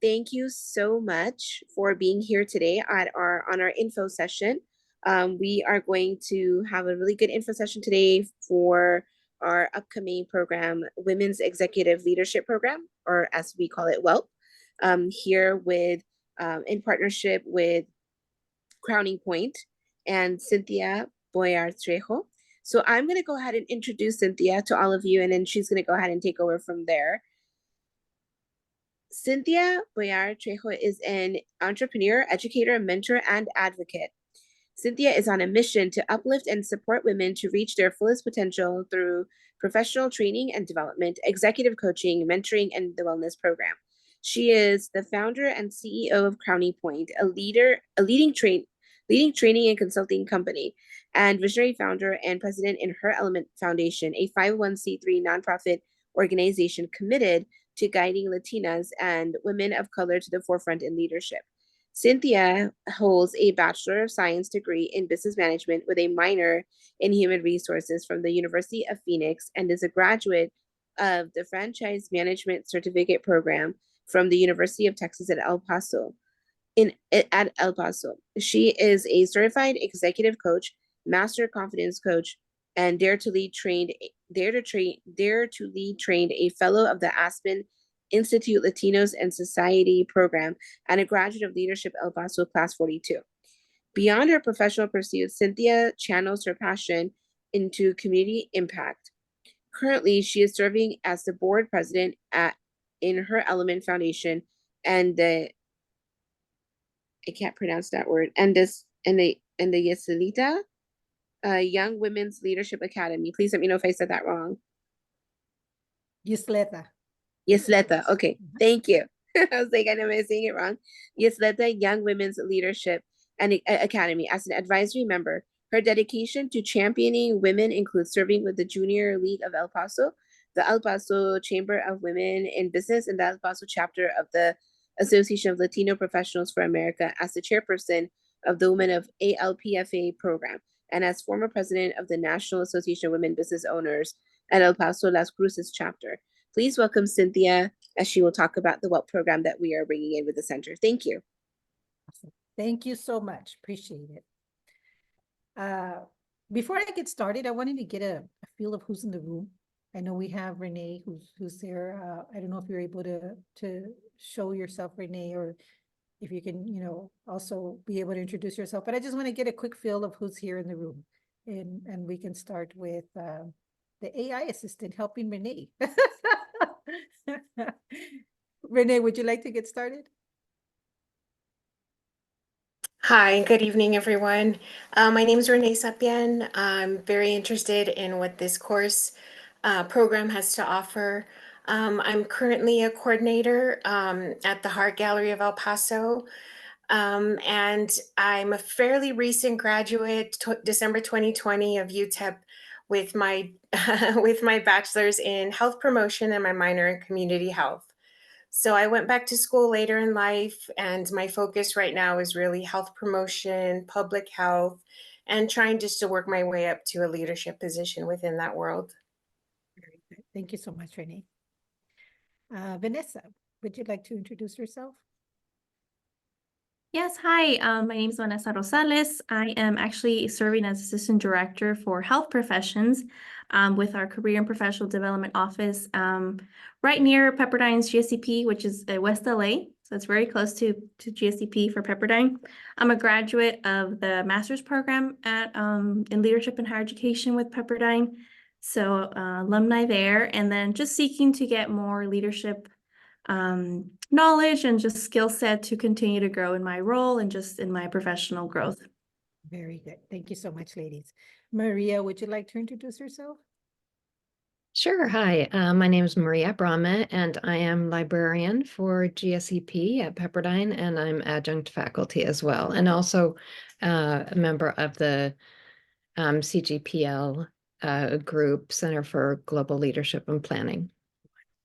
thank you so much for being here today at on our info session. We are going to have a really good info session today for our upcoming program, Women's Executive Leadership Program, or as we call it, WELP, here with in partnership with Crowning Point and Cynthia Boyar Trejo. So I'm going to go ahead and introduce Cynthia to all of you, and then she's going to go ahead and take over from there. Cynthia Boyar Trejo is an entrepreneur, educator, mentor, and advocate. Cynthia is on a mission to uplift and support women to reach their fullest potential through professional training and development, executive coaching, mentoring, and the wellness program. She is the founder and CEO of Crowning Point, a leading training and consulting company, and visionary founder and president in Her Element Foundation, a 501c3 nonprofit organization committed to guiding Latinas and women of color to the forefront in leadership. Cynthia holds a Bachelor of Science degree in Business Management with a minor in Human Resources from the University of Phoenix and is a graduate of the Franchise Management Certificate Program from the University of Texas at El Paso. At El Paso, she is a certified executive coach, master confidence coach, and Dare to Lead trained, a fellow of the Aspen Institute Latinos and Society program, and a graduate of Leadership El Paso Class 42. Beyond her professional pursuits, Cynthia channels her passion into community impact. Currently, she is serving as the board president in Her Element Foundation and the I can't pronounce that word and the Yeselita Young Women's Leadership Academy. Please let me know if I said that wrong. Yesleta. Yesleta. Okay, thank you. I was like, I know I'm saying it wrong. Yesleta Young Women's Leadership and Academy. As an advisory member, her dedication to championing women includes serving with the Junior League of El Paso, the El Paso Chamber of Women in Business, and the El Paso chapter of the Association of Latino Professionals for America as the chairperson of the Women of ALPFA program, and as former president of the National Association of Women Business Owners at El Paso Las Cruces chapter. Please welcome Cynthia as she will talk about the WELP program that we are bringing in with the center. Thank you. Awesome. Thank you so much. Appreciate it. Before I get started, I wanted to get a feel of who's in the room. I know we have Renee who's there. I don't know if you're able to show yourself, Renee, or if you can, also be able to introduce yourself. But I just want to get a quick feel of who's here in the room. And we can start with the AI assistant helping Renee. Renee, would you like to get started? Hi, good evening, everyone. My name is Renee Sapien. I'm very interested in what this course program has to offer. I'm currently a coordinator at the Heart Gallery of El Paso, and I'm a fairly recent graduate, December 2020 of UTEP, with my with my bachelor's in health promotion and my minor in community health. So I went back to school later in life, and my focus right now is really health promotion, public health, and trying just to work my way up to a leadership position within that world. Very good. Thank you so much, Renee. Vanessa, would you like to introduce yourself? Yes, hi, my name is Vanessa Rosales. I am actually serving as Assistant Director for Health Professions with our Career and Professional Development Office right near Pepperdine's GSEP, which is West LA. So it's very close to GSEP for Pepperdine. I'm a graduate of the master's program at in Leadership and Higher Education with Pepperdine. So alumni there, and then just seeking to get more leadership knowledge and just skill set to continue to grow in my role and just in my professional growth. Very good. Thank you so much, ladies. Maria, would you like to introduce yourself? Sure. Hi, my name is Maria Brahma, and I am librarian for GSEP at Pepperdine, and I'm adjunct faculty as well, and also a member of the CGPL group, Center for Global Leadership and Planning.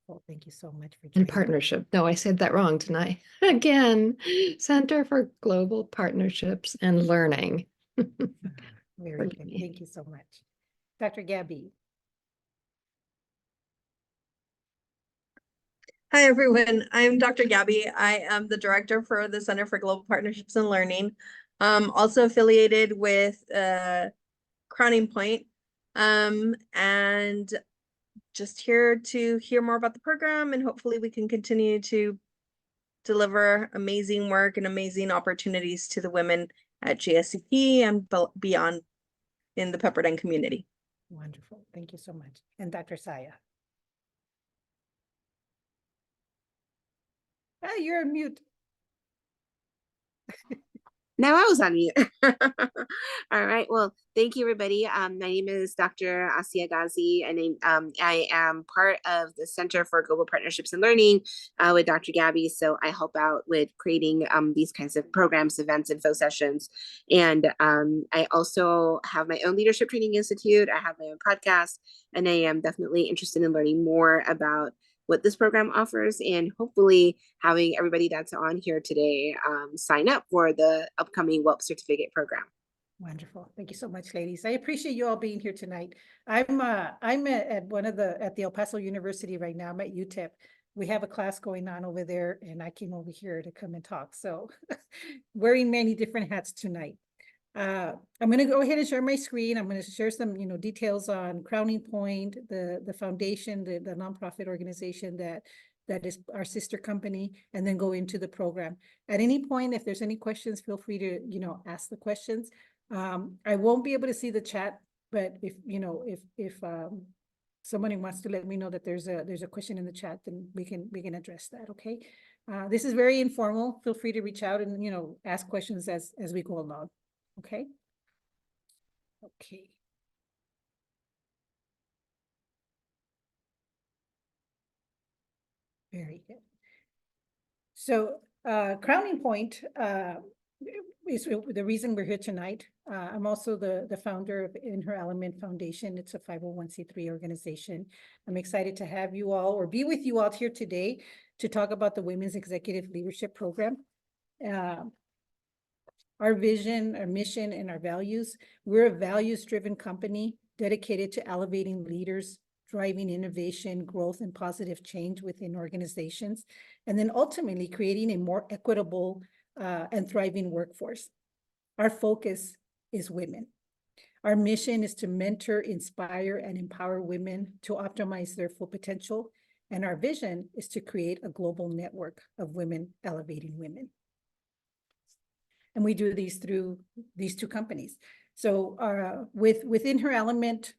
Well, thank you so much for And joining. partnership. No, I said that wrong tonight. Again, Center for Global Partnerships and Learning. Very good. Thank you so much. Dr. Gabby. Hi, everyone. I'm Dr. Gabby. I am the director for the Center for Global Partnerships and Learning. Also affiliated with Crowning Point, and just here to hear more about the program, and hopefully we can continue to deliver amazing work and amazing opportunities to the women at GSEP and beyond in the Pepperdine community. Wonderful. Thank you so much. And Dr. Saya. Ah, you're on mute. Now I was on mute. All right. Well, thank you, everybody. My name is Dr. Asia Ghazi, and I am part of the Center for Global Partnerships and Learning with Dr. Gabby. So I help out with creating these kinds of programs, events, info sessions. And I also have my own leadership training institute. I have my own podcast, and I am definitely interested in learning more about what this program offers, and hopefully having everybody that's on here today sign up for the upcoming WELP certificate program. Wonderful. Thank you so much, ladies. I appreciate you all being here tonight. I'm at the El Paso University right now. I'm at UTEP. We have a class going on over there, and I came over here to come and talk. So wearing many different hats tonight. I'm going to go ahead and share my screen. I'm going to share some, details on Crowning Point, the foundation, the nonprofit organization that is our sister company, and then go into the program. At any point, if there's any questions, feel free to, ask the questions. I won't be able to see the chat, but if somebody wants to let me know that there's a question in the chat, then we can address that. Okay. This is very informal. Feel free to reach out and, ask questions as we go along. Okay. Okay. Very good. So Crowning Point is the reason we're here tonight. I'm also the founder of In Her Element Foundation. It's a 501c3 organization. I'm excited to have you all or be with you out here today to talk about the Women's Executive Leadership Program. Our vision, our mission, and our values. We're a values-driven company dedicated to elevating leaders, driving innovation, growth, and positive change within organizations, and then ultimately creating a more equitable and thriving workforce. Our focus is women. Our mission is to mentor, inspire, and empower women to optimize their full potential. And our vision is to create a global network of women elevating women. And we do these through these two companies. So within Her Element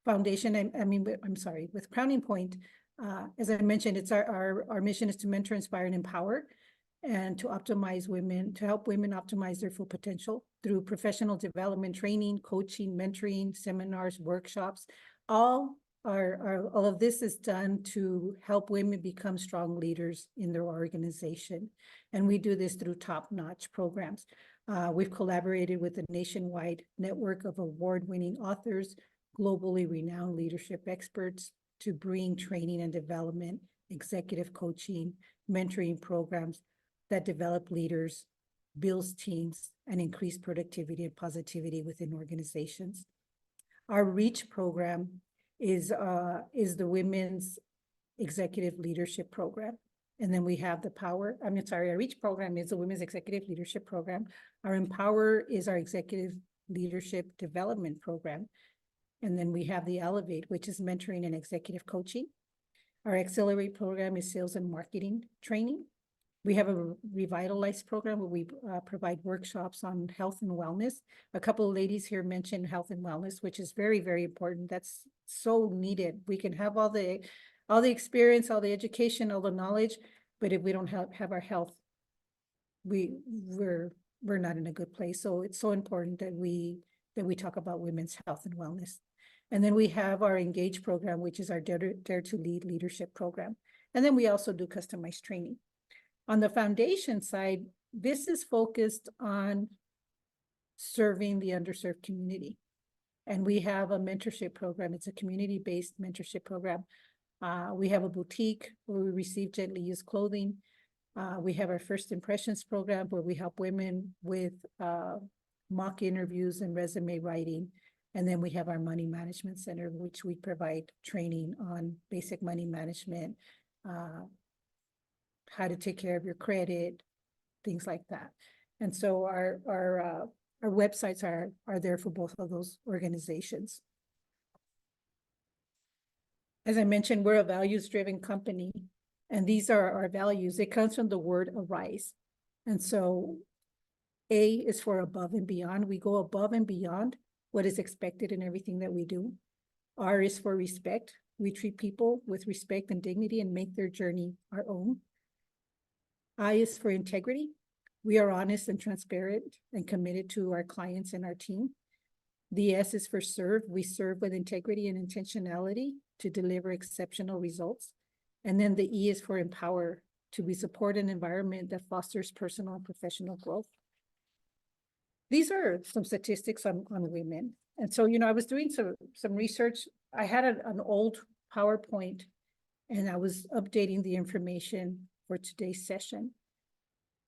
Foundation, with Crowning Point, as I mentioned, it's our mission is to mentor, inspire, and empower, and to optimize women, to help women optimize their full potential through professional development, training, coaching, mentoring, seminars, workshops. All of this is done to help women become strong leaders in their organization. And we do this through top-notch programs. We've collaborated with a nationwide network of award-winning authors, globally renowned leadership experts to bring training and development, executive coaching, mentoring programs that develop leaders, builds teams, and increase productivity and positivity within organizations. Our REACH program is the Women's Executive Leadership Program. And then we have our REACH program is the Women's Executive Leadership Program. Our Empower is our Executive Leadership Development Program. And then we have the Elevate, which is mentoring and executive coaching. Our Accelerate program is sales and marketing training. We have a Revitalize program where we provide workshops on health and wellness. A couple of ladies here mentioned health and wellness, which is very, very important. That's so needed. We can have all the experience, all the education, all the knowledge, but if we don't have our health, we're not in a good place. So it's so important that we talk about women's health and wellness. And then we have our Engage program, which is our Dare to Lead leadership program. And then we also do customized training. On the foundation side, this is focused on serving the underserved community. And we have a mentorship program. It's a community-based mentorship program. We have a boutique where we receive gently used clothing. We have our First Impressions program where we help women with mock interviews and resume writing. And then we have our Money Management Center, which we provide training on basic money management, how to take care of your credit, things like that. And so our websites are there for both of those organizations. As I mentioned, we're a values-driven company, and these are our values. It comes from the word arise. And so A is for above and beyond. We go above and beyond what is expected in everything that we do. R is for respect. We treat people with respect and dignity and make their journey our own. I is for integrity. We are honest and transparent and committed to our clients and our team. The S is for serve. We serve with integrity and intentionality to deliver exceptional results. And then the E is for empower. We support an environment that fosters personal and professional growth. These are some statistics on women. And so, I was doing some research. I had an old PowerPoint, and I was updating the information for today's session.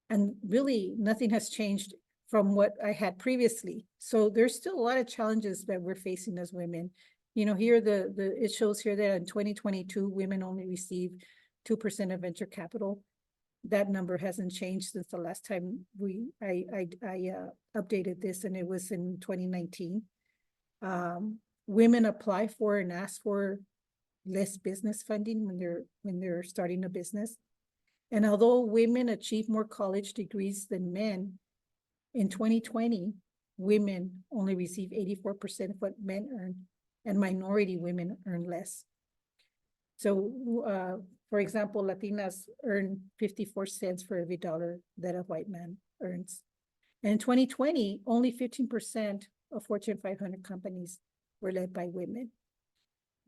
And really, nothing has changed from what I had previously. So there's still a lot of challenges that we're facing as women. Here it shows here that in 2022, women only received 2% of venture capital. That number hasn't changed since the last time I updated this, and it was in 2019. Women apply for and ask for less business funding when they're starting a business. And although women achieve more college degrees than men, in 2020, women only receive 84% of what men earn, and minority women earn less. So, for example, Latinas earn 54 cents for every dollar that a white man earns. And in 2020, only 15% of Fortune 500 companies were led by women.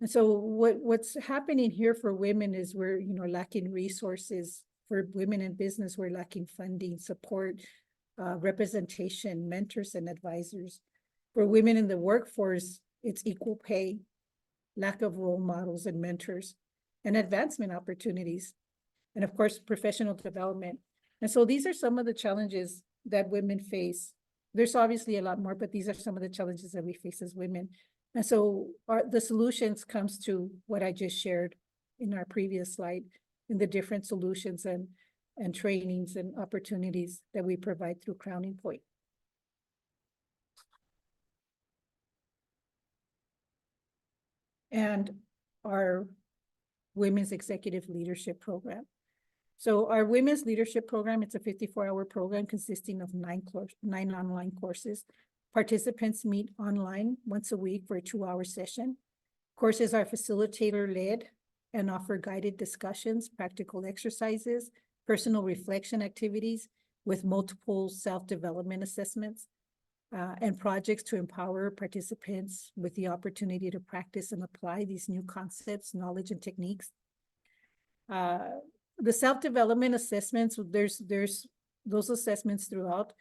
And so what's happening here for women is we're, lacking resources. For women in business, we're lacking funding, support, representation, mentors, and advisors. For women in the workforce, it's equal pay, lack of role models and mentors, and advancement opportunities, and of course, professional development. And so these are some of the challenges that women face. There's obviously a lot more, but these are some of the challenges that we face as women. And so the solutions comes to what I just shared in our previous slide, in the different solutions and trainings and opportunities that we provide through Crowning Point. And our Women's Executive Leadership Program. So our Women's Leadership Program, it's a 54-hour program consisting of 9 online courses. Participants meet online once a week for a 2-hour session. Courses are facilitator-led and offer guided discussions, practical exercises, personal reflection activities with multiple self-development assessments, and projects to empower participants with the opportunity to practice and apply these new concepts, knowledge, and techniques. The self-development assessments, there's those assessments throughout.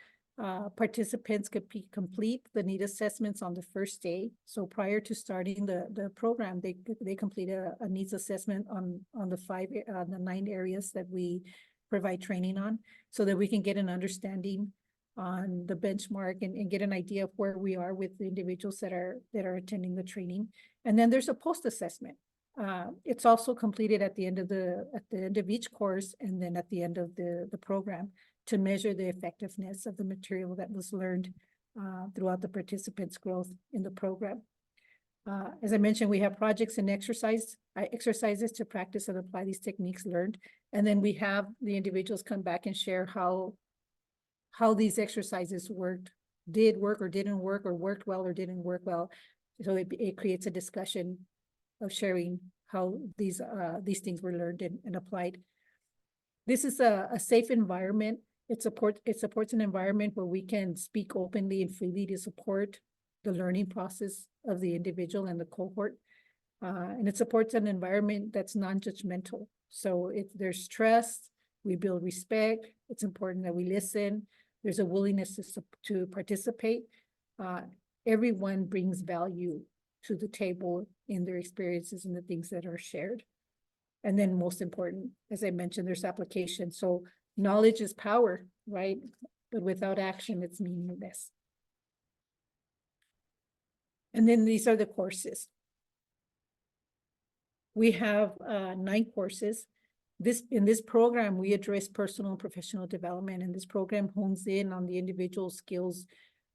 Participants could complete the need assessments on the first day. So prior to starting the program, they complete a needs assessment on the 9 areas that we provide training on, so that we can get an understanding on the benchmark and get an idea of where we are with the individuals that are attending the training. And then there's a post-assessment. It's also completed at the end of each course, and then at the end of the program, to measure the effectiveness of the material that was learned throughout the participants' growth in the program. As I mentioned, we have projects and exercises to practice and apply these techniques learned. And then we have the individuals come back and share how these exercises did work or didn't work, or worked well or didn't work well. So it creates a discussion of sharing how these things were learned and applied. This is a safe environment. It supports an environment where we can speak openly and freely to support the learning process of the individual and the cohort. And it supports an environment that's non-judgmental. So there's trust, we build respect. It's important that we listen. There's a willingness to participate. Everyone brings value to the table in their experiences and the things that are shared. And then most important, as I mentioned, there's application. So knowledge is power, right? But without action, it's meaningless. And then these are the courses. We have 9 courses. in this program, we address personal and professional development, and this program hones in on the individual skills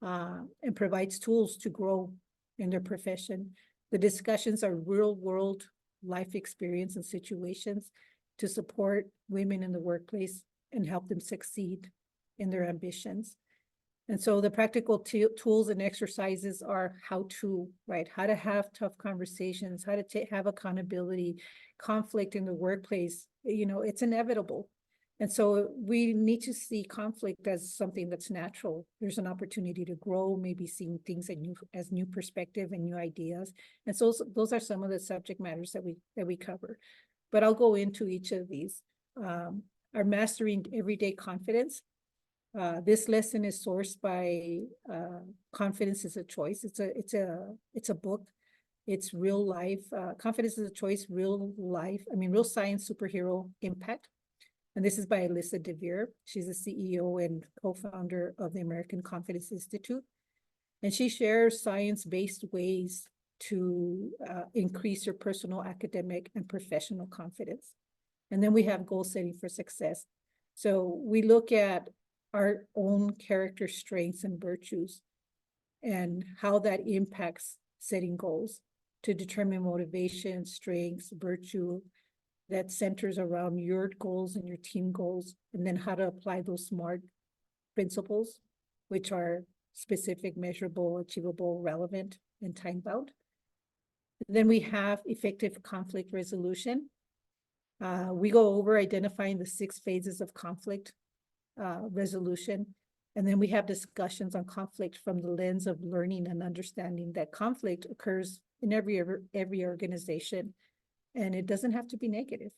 and provides tools to grow in their profession. The discussions are real-world life experience and situations to support women in the workplace and help them succeed in their ambitions. And so the practical tools and exercises are how to have tough conversations, how to have accountability, conflict in the workplace. You know, it's inevitable. And so we need to see conflict as something that's natural. There's an opportunity to grow, maybe seeing things as new perspective and new ideas. And so those are some of the subject matters that we cover. But I'll go into each of these. Our Mastering Everyday Confidence. This lesson is sourced by Confidence is a Choice. It's a book. It's real life. Confidence is a Choice, real science superhero impact. And this is by Alyssa DeVere. She's the CEO and co-founder of the American Confidence Institute. And she shares science-based ways to increase your personal, academic, and professional confidence. And then we have goal setting for success. So we look at our own character strengths and virtues and how that impacts setting goals to determine motivation, strengths, virtue that centers around your goals and your team goals, and then how to apply those SMART principles, which are specific, measurable, achievable, relevant, and time-bound. Then we have effective conflict resolution. We go over identifying the 6 phases of conflict resolution. And then we have discussions on conflict from the lens of learning and understanding that conflict occurs in every organization, and it doesn't have to be negative.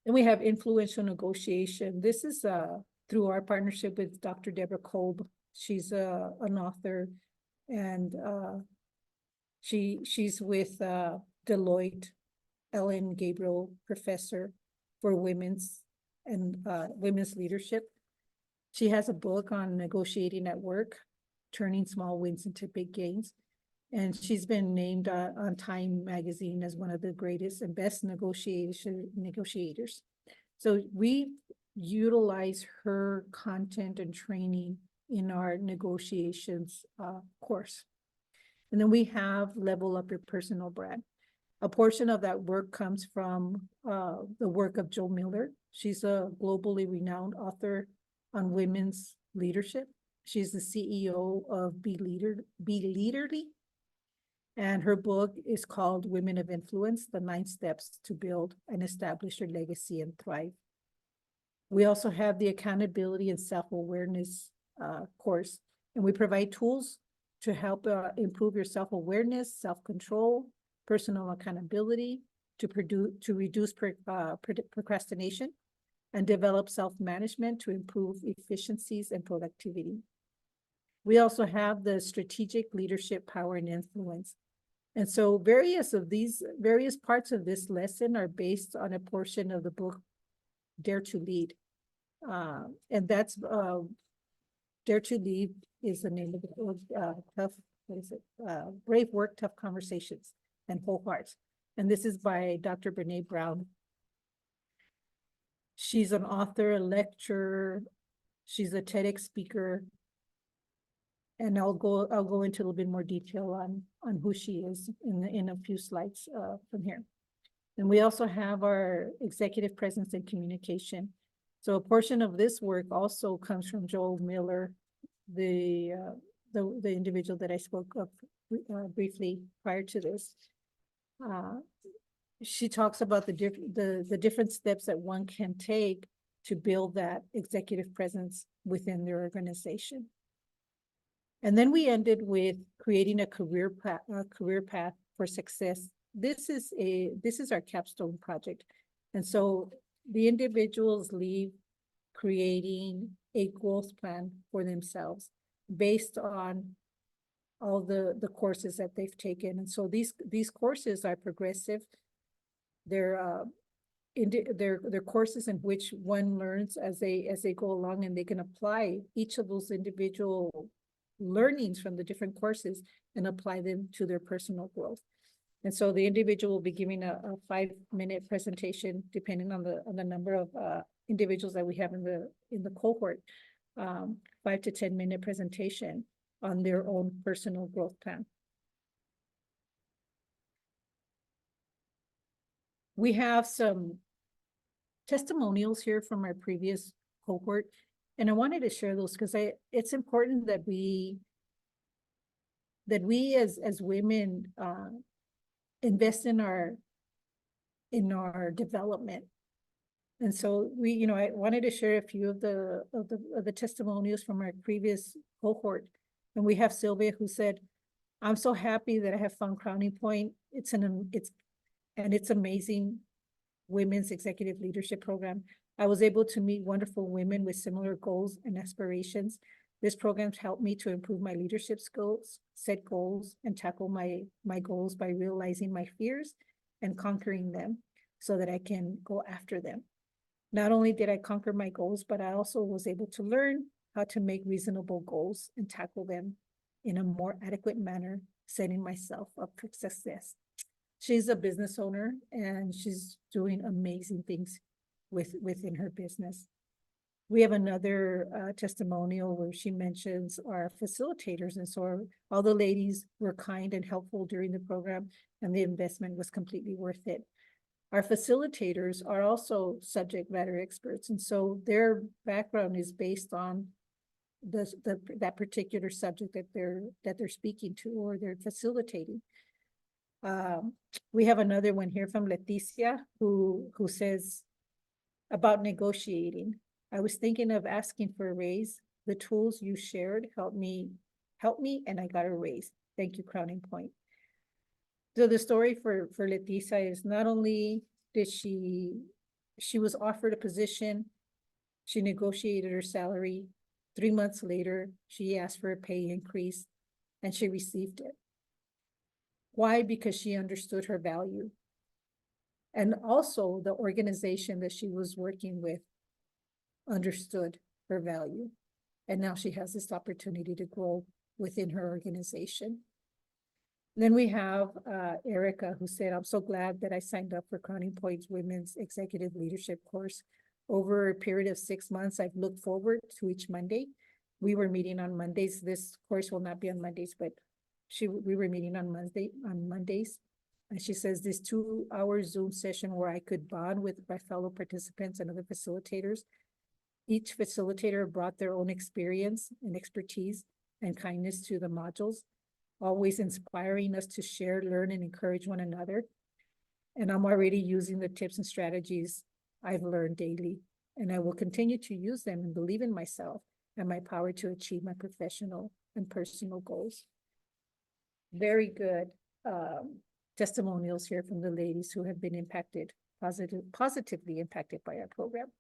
Then we have influential negotiation. This is through our partnership with Dr. Deborah Kolb. She's an author, and she's with Deloitte, Ellen Gabriel Professor for women's leadership. She has a book on negotiating at work, turning small wins into big gains. And she's been named on Time magazine as one of the greatest and best negotiators. So we utilize her content and training in our negotiations course. And then we have Level Up Your Personal Brand. A portion of that work comes from the work of Jo Miller. She's a globally renowned author on women's leadership. She's the CEO of Be Leaderly. And her book is called Women of Influence, the 9 Steps to Build and Establish Your Legacy and Thrive. We also have the Accountability and Self-Awareness course, and we provide tools to help improve your self-awareness, self-control, personal accountability, to reduce procrastination, and develop self-management to improve efficiencies and productivity. We also have the Strategic Leadership Power and Influence. And so various parts of this lesson are based on a portion of the book, Dare to Lead. And that's Dare to Lead is the name of the book, Brave Work, Tough Conversations, and Whole Hearts. And this is by Dr. Brene Brown. She's an author, a lecturer, she's a TEDx speaker. And I'll go into a little bit more detail on who she is in a few slides from here. And we also have our executive presence and communication. So a portion of this work also comes from Jo Miller, the individual that I spoke of briefly prior to this. She talks about the different steps that one can take to build that executive presence within their organization. And then we ended with creating a career path for success. This is our capstone project. And so the individuals leave creating a growth plan for themselves based on all the courses that they've taken. And so these courses are progressive. They're courses in which one learns as they go along, and they can apply each of those individual learnings from the different courses and apply them to their personal growth. And so the individual will be giving a 5-minute presentation, depending on the number of individuals that we have in the cohort, 5 to 10-minute presentation on their own personal growth plan. We have some testimonials here from our previous cohort, and I wanted to share those because it's important that we as women invest in our development. And so I wanted to share a few of the testimonials from our previous cohort. And we have Sylvia, who said, "I'm so happy that I have found Crowning Point. It's amazing women's executive leadership program. I was able to meet wonderful women with similar goals and aspirations. This program's helped me to improve my leadership skills, set goals, and tackle my goals by realizing my fears and conquering them so that I can go after them. Not only did I conquer my goals, but I also was able to learn how to make reasonable goals and tackle them in a more adequate manner, setting myself up for success." She's a business owner and she's doing amazing things within her business. We have another testimonial where she mentions our facilitators. And so all the ladies were kind and helpful during the program, and the investment was completely worth it. Our facilitators are also subject matter experts, and so their background is based on that particular subject that they're speaking to or they're facilitating. We have another one here from Leticia who says about negotiating. "I was thinking of asking for a raise. The tools you shared helped me, and I got a raise. Thank you, Crowning Point." So the story for Leticia is not only did she was offered a position, she negotiated her salary. 3 months later, she asked for a pay increase and she received it. Why? Because she understood her value. And also the organization that she was working with understood her value. And now she has this opportunity to grow within her organization. Then we have Erica, who said, "I'm so glad that I signed up for Crowning Point's Women's Executive Leadership course. Over a period of 6 months, I've looked forward to each Monday. We were meeting on Mondays. This course will not be on Mondays, but we were meeting on Mondays. And she says this 2-hour Zoom session where I could bond with my fellow participants and other facilitators. Each facilitator brought their own experience and expertise and kindness to the modules, always inspiring us to share, learn, and encourage one another. And I'm already using the tips and strategies I've learned daily, and I will continue to use them and believe in myself and my power to achieve my professional and personal goals." Very good testimonials here from the ladies who have been impacted, positively impacted by our program.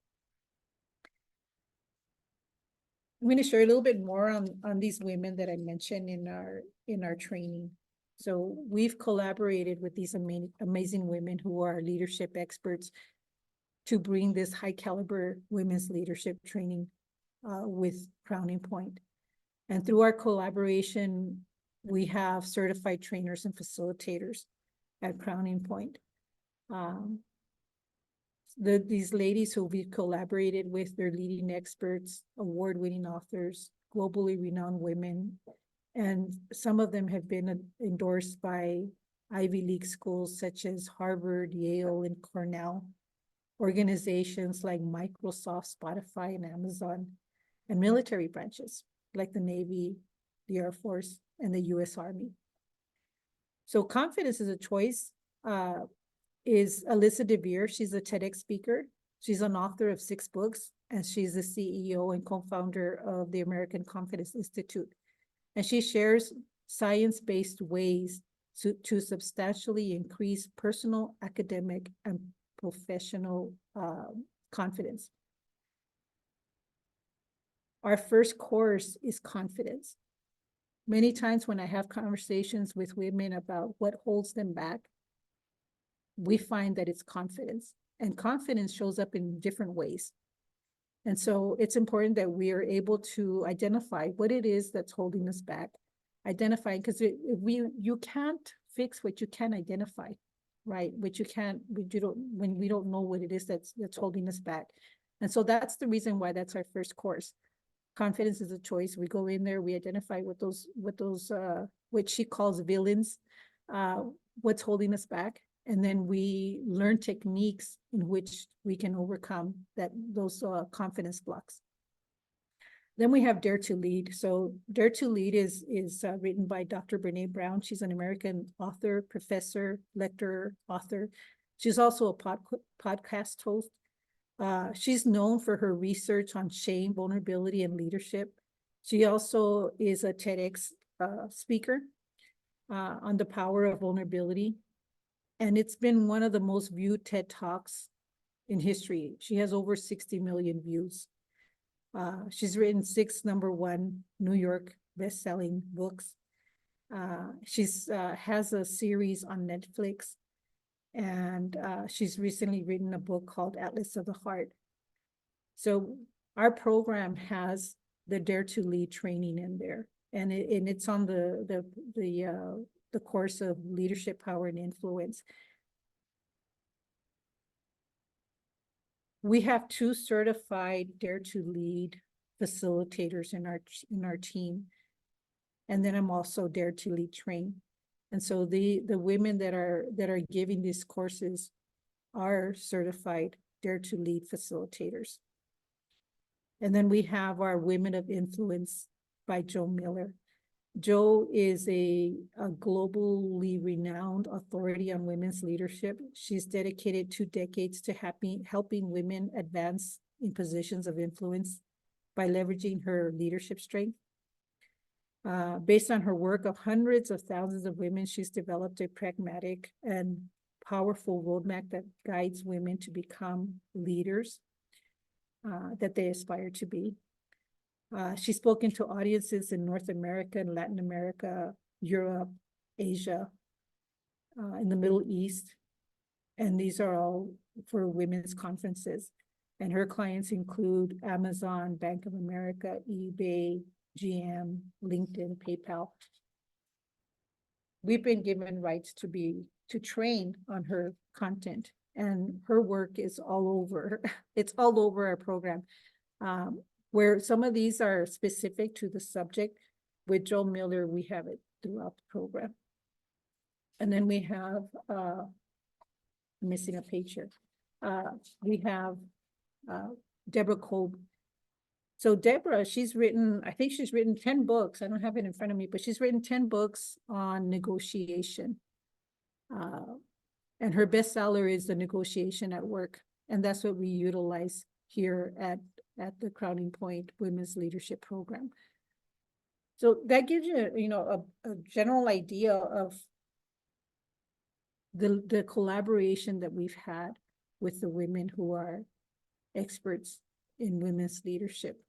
I'm going to share a little bit more on these women that I mentioned in our training. So we've collaborated with these amazing women who are leadership experts to bring this high caliber women's leadership training with Crowning Point. And through our collaboration, we have certified trainers and facilitators at Crowning Point. These ladies who we've collaborated with, they're leading experts, award-winning authors, globally renowned women, and some of them have been endorsed by Ivy League schools such as Harvard, Yale, and Cornell, organizations like Microsoft, Spotify, and Amazon, and military branches like the Navy, the Air Force, and the US Army. So Confidence is a Choice is Alyssa DeVere. She's a TEDx speaker. She's an author of 6 books, and she's the CEO and co-founder of the American Confidence Institute. And she shares science-based ways to substantially increase personal, academic, and professional confidence. Our first course is confidence. Many times when I have conversations with women about what holds them back, we find that it's confidence, and confidence shows up in different ways. And so it's important that we are able to identify what it is that's holding us back. Identifying, because you can't fix what you can't identify, right? What you don't, when we don't know what it is that's holding us back. And so that's the reason why that's our first course. Confidence is a choice. We go in there, we identify what she calls villains, what's holding us back. And then we learn techniques in which we can overcome those confidence blocks. Then we have Dare to Lead. So Dare to Lead is written by Dr. Brene Brown. She's an American author, professor, lecturer, author. She's also a podcast host. She's known for her research on shame, vulnerability, and leadership. She also is a TEDx speaker on the power of vulnerability. And it's been one of the most viewed TED Talks in history. She has over 60 million views. She's written 6 #1 New York best-selling books. She's has a series on Netflix, and she's recently written a book called Atlas of the Heart. So our program has the Dare to Lead training in there, and it's on the course of leadership, power, and influence. We have 2 certified Dare to Lead facilitators in our team. And then I'm also Dare to Lead trained. And so the women that are giving these courses are certified Dare to Lead facilitators. And then we have our Women of Influence by Jo Miller. Jo is a globally renowned authority on women's leadership. She's dedicated 2 decades to helping women advance in positions of influence by leveraging her leadership strength. Based on her work of hundreds of thousands of women, she's developed a pragmatic and powerful roadmap that guides women to become leaders that they aspire to be. She's spoken to audiences in North America and Latin America, Europe, Asia, in the Middle East. And these are all for women's conferences. And her clients include Amazon, Bank of America, eBay, GM, LinkedIn, PayPal. We've been given rights to train on her content, and her work is all over. It's all over our program. Where some of these are specific to the subject, with Jo Miller, we have it throughout the program. And then we have, missing a page here. We have Deborah Kolb. So Deborah, I think she's written 10 books. I don't have it in front of me, but she's written 10 books on negotiation. And her bestseller is The Negotiation at Work. And that's what we utilize here at the Crowning Point Women's Leadership Program. So that gives you, a general idea of the collaboration that we've had with the women who are experts in women's leadership.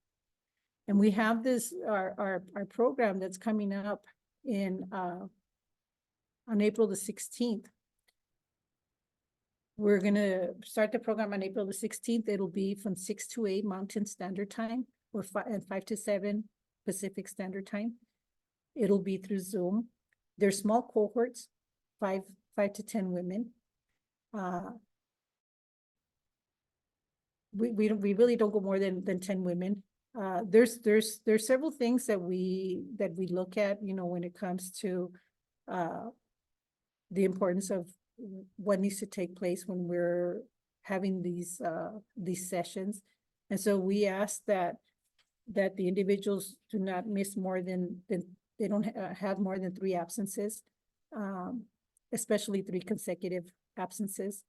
And we have this, our program that's coming up on April the 16th. We're gonna start the program on April the 16th. It'll be from 6 to 8 Mountain Standard Time, or 5 to 7 Pacific Standard Time. It'll be through Zoom. They're small cohorts, 5 to 10 women. We really don't go more than 10 women. There's several things that we look at, when it comes to the importance of what needs to take place when we're having these sessions. And so we ask that the individuals do not miss more than they don't have more than 3 absences, especially 3 consecutive absences,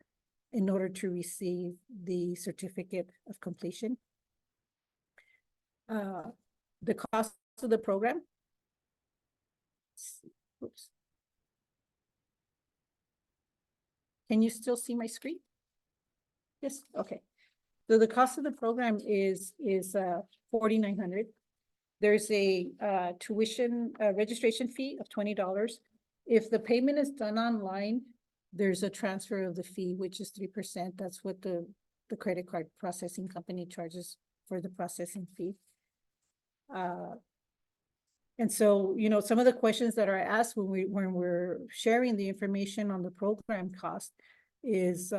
in order to receive the certificate of completion. The cost of the program. Oops. Can you still see my screen? Yes, okay. So the cost of the program is $4,900. There's a tuition registration fee of $20. If the payment is done online, there's a transfer of the fee, which is 3%. That's what the credit card processing company charges for the processing fee. And so, some of the questions that are asked when we're sharing the information on the program cost is,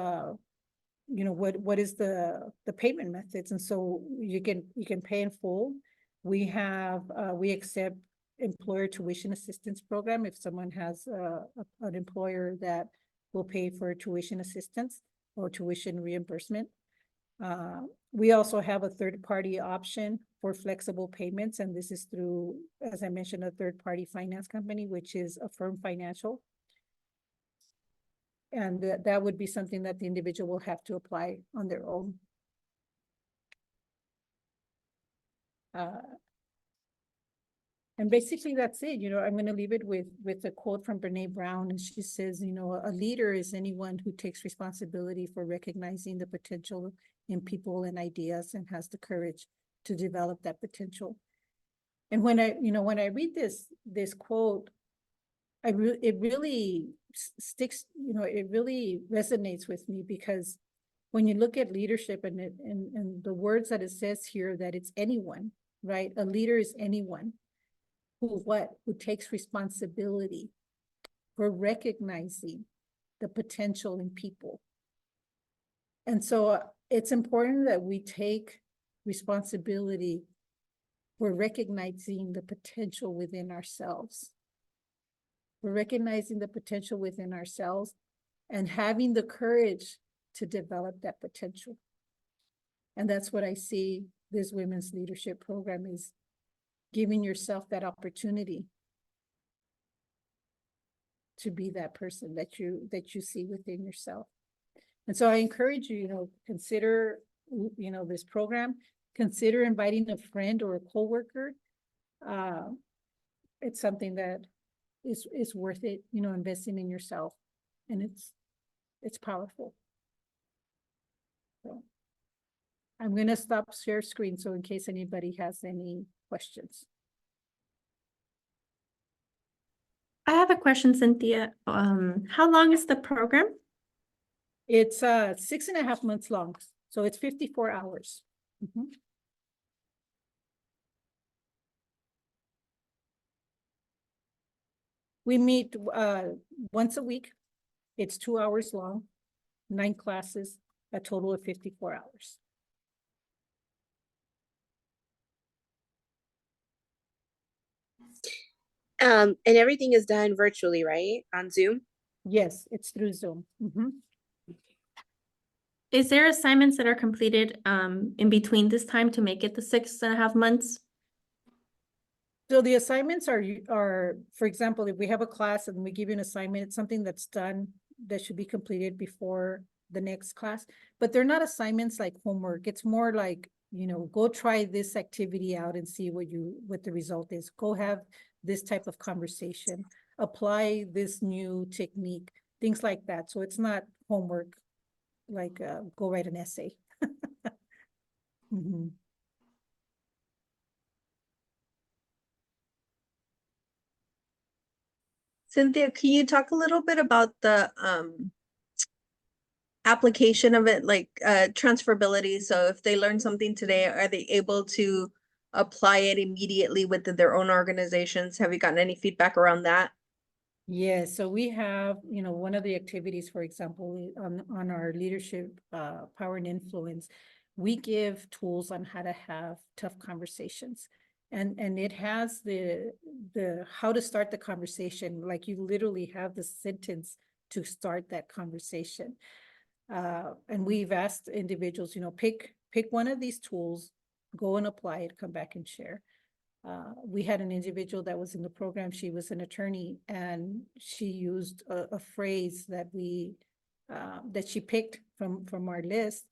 what is the payment methods? And so you can pay in full. We accept employer tuition assistance program if someone has an employer that will pay for tuition assistance or tuition reimbursement. We also have a third-party option for flexible payments, and this is through, as I mentioned, a third-party finance company, which is Affirm Financial. And that would be something that the individual will have to apply on their own. And basically that's it. I'm going to leave it with a quote from Brene Brown, and she says, a leader is anyone who takes responsibility for recognizing the potential in people and ideas and has the courage to develop that potential. And when I read this quote, it really sticks, it really resonates with me, because when you look at leadership and the words that it says here, that it's anyone, right? A leader is anyone who takes responsibility for recognizing the potential in people. And so it's important that we take responsibility for recognizing the potential within ourselves. We're recognizing the potential within ourselves and having the courage to develop that potential. And that's what I see this women's leadership program is, giving yourself that opportunity to be that person that you see within yourself. And so I encourage you, consider, this program, consider inviting a friend or a coworker. It's something that is worth it, investing in yourself, and it's powerful. So I'm going to stop share screen, so in case anybody has any questions. I have a question, Cynthia. How long is the program? It's 6.5 months long, so it's 54 hours. Mm-hmm. We meet once a week. It's 2 hours long, 9 classes, a total of 54 hours. And everything is done virtually, right? On Zoom? Yes, it's through Zoom. Mm-hmm. Is there assignments that are completed in between this time to make it the 6.5 months? So the assignments are, for example, if we have a class and we give you an assignment, it's something that's done that should be completed before the next class, but they're not assignments like homework. It's more like, go try this activity out and see what the result is. Go have this type of conversation, apply this new technique, things like that. So it's not homework, like go write an essay. Mm-hmm. Cynthia, can you talk a little bit about the application of it, like transferability? So if they learn something today, are they able to apply it immediately within their own organizations? Have you gotten any feedback around that? Yes, so we have, one of the activities, for example, on our leadership, power and influence, we give tools on how to have tough conversations. And it has the how to start the conversation, like you literally have the sentence to start that conversation. And we've asked individuals, pick one of these tools, go and apply it, come back and share. We had an individual that was in the program. She was an attorney, and she used a phrase that that she picked from our list,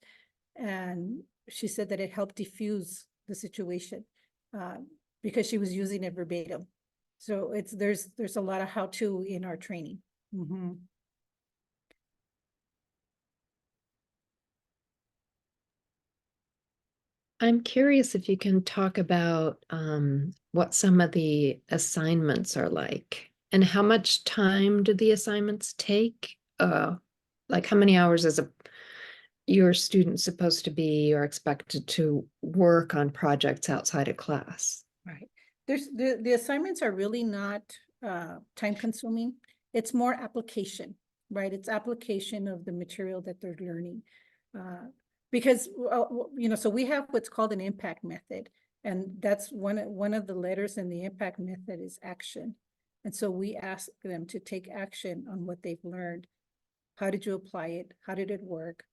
and she said that it helped diffuse the situation because she was using it verbatim. So there's a lot of how-to in our training. Mm-hmm. I'm curious if you can talk about what some of the assignments are like, and how much time do the assignments take? Like how many hours is your student supposed to be or expected to work on projects outside of class? Right. the assignments are really not time consuming. It's more application, right? It's application of the material that they're learning. Because so we have what's called an impact method, and that's one of the letters in the impact method is action. And so we ask them to take action on what they've learned. How did you apply it? How did it work?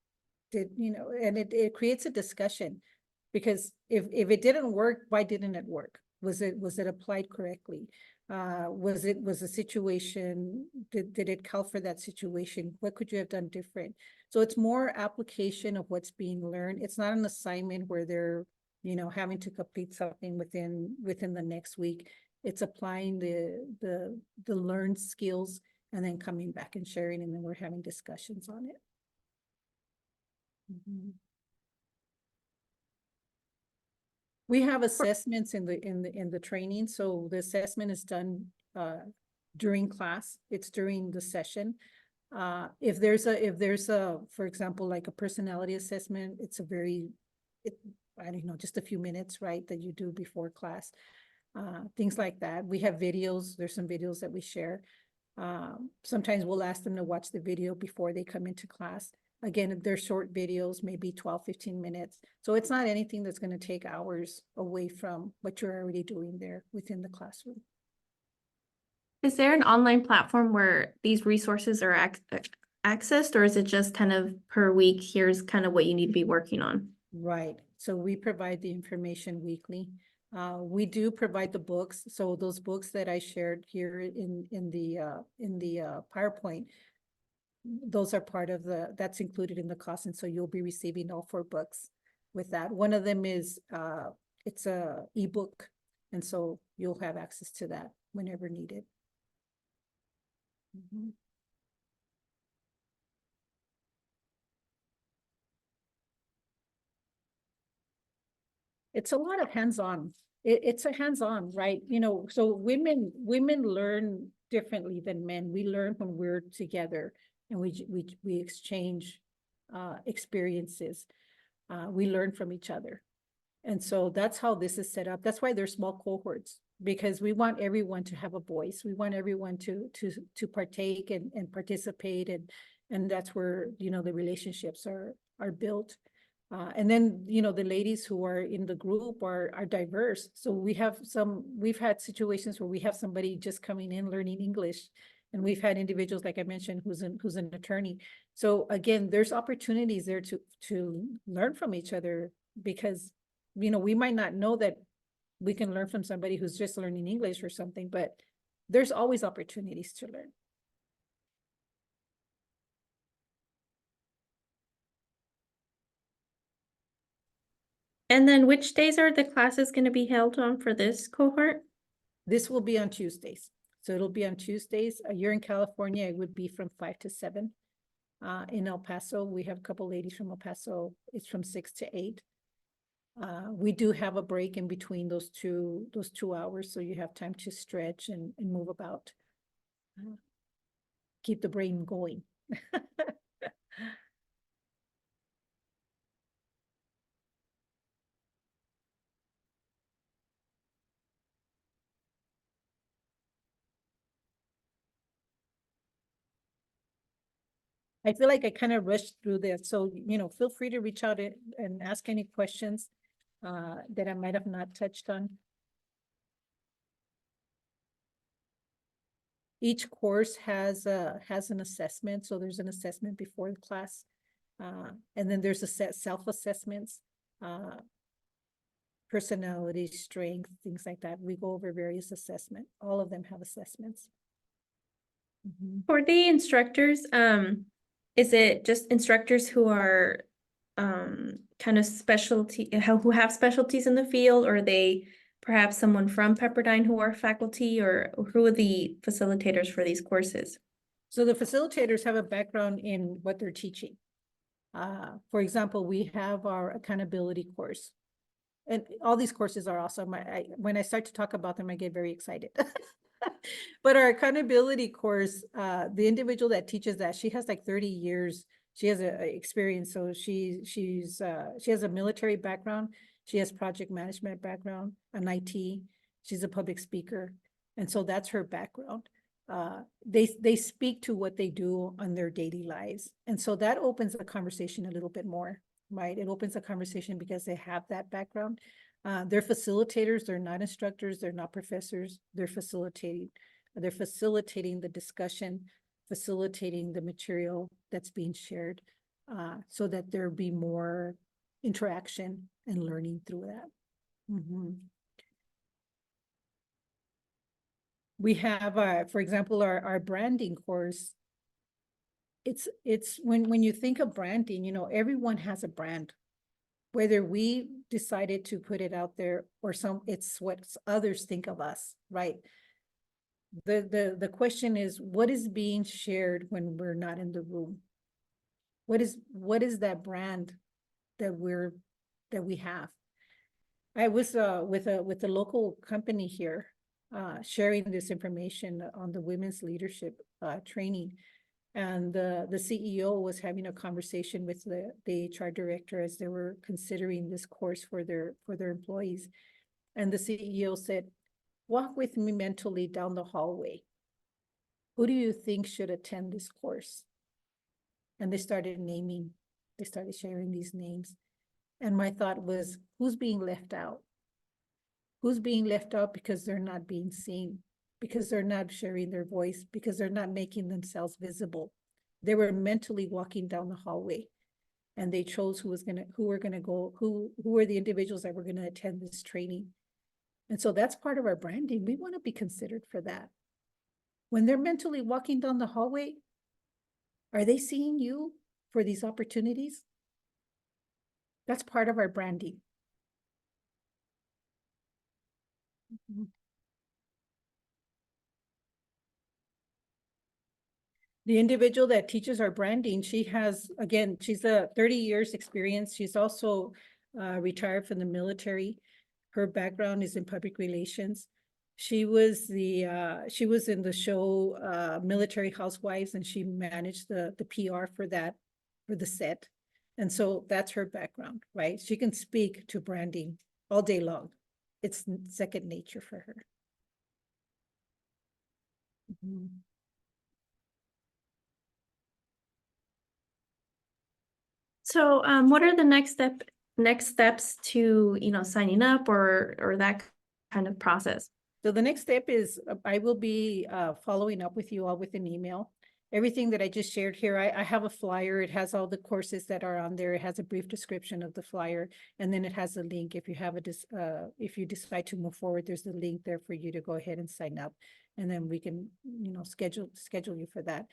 And it creates a discussion, because if it didn't work, why didn't it work? Was it applied correctly? Was the situation, did it call for that situation? What could you have done different? So it's more application of what's being learned. It's not an assignment where they're, having to complete something within the next week. It's applying the learned skills and then coming back and sharing, and then we're having discussions on it. Mhm. We have assessments in the training. So the assessment is done during class. It's during the session. If there's a, for example, like a personality assessment, it's I don't know, just a few minutes, right, that you do before class. Things like that. We have videos. There's some videos that we share. Sometimes we'll ask them to watch the video before they come into class. Again, they're short videos, maybe 12, 15 minutes. So it's not anything that's going to take hours away from what you're already doing there within the classroom. Is there an online platform where these resources are accessed, or is it just kind of per week, here's kind of what you need to be working on? Right. So we provide the information weekly. We do provide the books. So those books that I shared here in the PowerPoint, those are part of that's included in the cost. And so you'll be receiving all 4 books with that. One of them is, it's a ebook. And so you'll have access to that whenever needed. Mm-hmm. It's a lot of hands-on. It's a hands-on, right? So women learn differently than men. We learn when we're together and we exchange experiences. We learn from each other. And so that's how this is set up. That's why there's small cohorts, because we want everyone to have a voice. We want everyone to partake and participate, and that's where the relationships are built. And then the ladies who are in the group are diverse. So we've had situations where we have somebody just coming in learning English, and we've had individuals, like I mentioned, who's an attorney. So again, there's opportunities there to learn from each other, because we might not know that we can learn from somebody who's just learning English or something, but there's always opportunities to learn. And then which days are the classes going to be held on for this cohort? This will be on Tuesdays. So it'll be on Tuesdays. You're in California, it would be from 5 to 7. In El Paso, we have a couple ladies from El Paso. It's from 6 to 8. We do have a break in between those two hours, so you have time to stretch and move about. Keep the brain going. I feel like I kind of rushed through this, so feel free to reach out and ask any questions that I might have not touched on. Each course has an assessment, so there's an assessment before the class, and then there's a set self-assessments, personality, strength, things like that. We go over various assessments. All of them have assessments. Mm-hmm. For the instructors, is it just instructors who are kind of who have specialties in the field, or are they perhaps someone from Pepperdine who are faculty, or who are the facilitators for these courses? So the facilitators have a background in what they're teaching. For example, we have our accountability course, and all these courses are awesome. When I start to talk about them, I get very excited. But our accountability course, the individual that teaches that, she has like 30 years. She has a experience. So she has a military background. She has project management background, an IT. She's a public speaker. And so that's her background. They speak to what they do on their daily lives. And so that opens the conversation a little bit more, right? It opens the conversation because they have that background. They're facilitators, they're not instructors, they're not professors, they're facilitating the discussion, facilitating the material that's being shared, so that there be more interaction and learning through that. We have, for example, our branding course. It's when you think of branding, you know, everyone has a brand. Whether we decided to put it out there or it's what others think of us, right? The question is, what is being shared when we're not in the room? What is that brand that we have? I was with a local company here, sharing this information on the women's leadership training. And the CEO was having a conversation with the HR director as they were considering this course for their employees. And the CEO said, "Walk with me mentally down the hallway. Who do you think should attend this course?" And they started sharing these names. And my thought was, who's being left out? Who's being left out because they're not being seen, because they're not sharing their voice, because they're not making themselves visible. They were mentally walking down the hallway, and they chose who were the individuals that were going to attend this training. And so that's part of our branding. We want to be considered for that. When they're mentally walking down the hallway, are they seeing you for these opportunities? That's part of our branding. The individual that teaches our branding, she's a 30 years experience. She's also retired from the military. Her background is in public relations. She was in the show Military Housewives, and she managed the PR for the set. And so that's her background, right? She can speak to branding all day long. It's second nature for her. So what are the next steps to, you know, signing up or that kind of process? So the next step is I will be following up with you all with an email. Everything that I just shared here, I have a flyer. It has all the courses that are on there. It has a brief description of the flyer, and then it has a link. If you decide to move forward, there's a link there for you to go ahead and sign up, and then we can, you know, schedule you for that.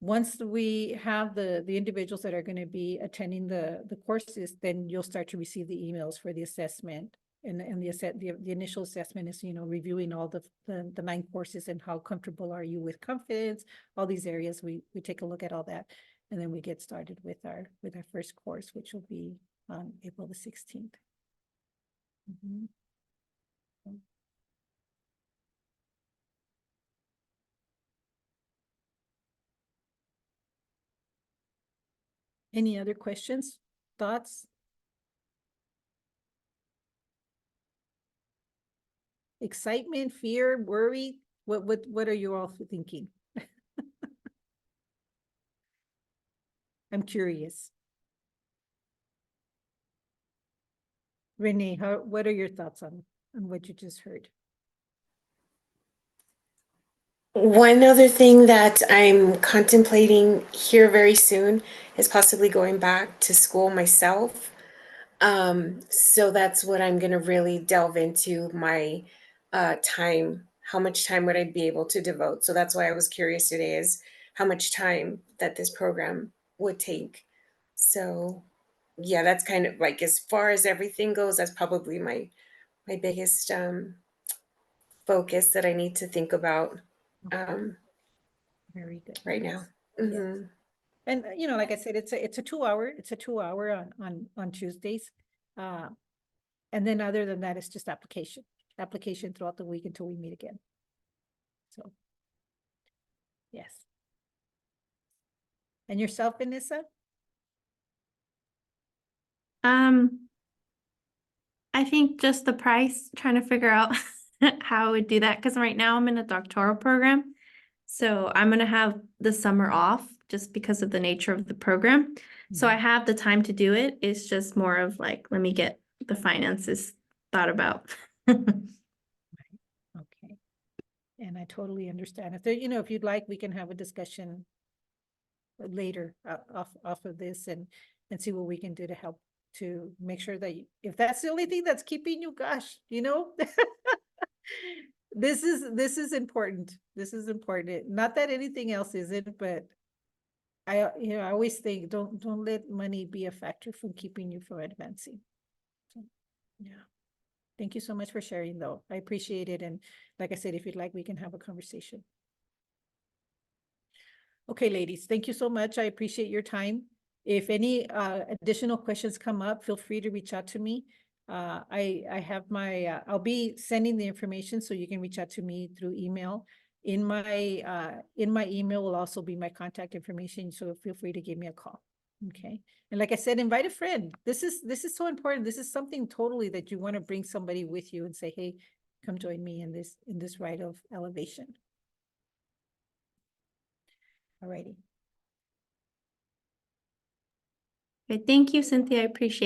Once we have the individuals that are going to be attending the courses, then you'll start to receive the emails for the assessment. And the initial assessment is, you know, reviewing all the 9 courses and how comfortable are you with confidence, all these areas. We take a look at all that, and then we get started with our first course, which will be on April the 16th. Any other questions, thoughts? Excitement, fear, worry? What are you all thinking? I'm curious. Renee, what are your thoughts on what you just heard? One other thing that I'm contemplating here very soon is possibly going back to school myself. So that's what I'm going to really delve into my time. How much time would I be able to devote? So that's why I was curious today, is how much time that this program would take. So yeah, that's kind of like, as far as everything goes, that's probably my biggest focus that I need to think about Very good. right now. Yes. And you know, like I said, it's a 2-hour on Tuesdays. And then other than that, it's just application throughout the week until we meet again. So yes. And yourself, Vanessa? I think just the price, trying to figure out how I would do that, because right now I'm in a doctoral program. So I'm gonna have the summer off just because of the nature of the program. So I have the time to do it. It's just more of like, let me get the finances thought about. Okay. And I totally understand. If there, if you'd like, we can have a discussion later off of this and see what we can do to help to make sure that if that's the only thing that's keeping you, gosh, this is important. This is important. Not that anything else isn't, but I always think don't let money be a factor from keeping you from advancing. So, yeah. Thank you so much for sharing though. I appreciate it. And like I said, if you'd like, we can have a conversation. Okay, ladies, thank you so much. I appreciate your time. If any additional questions come up, feel free to reach out to me. I have my, I'll be sending the information so you can reach out to me through email. In my email will also be my contact information, so feel free to give me a call. Okay. And like I said, invite a friend. This is so important. This is something totally that you want to bring somebody with you and say, hey, come join me in this ride of elevation. Alrighty. Okay, thank you, Cynthia. I appreciate it.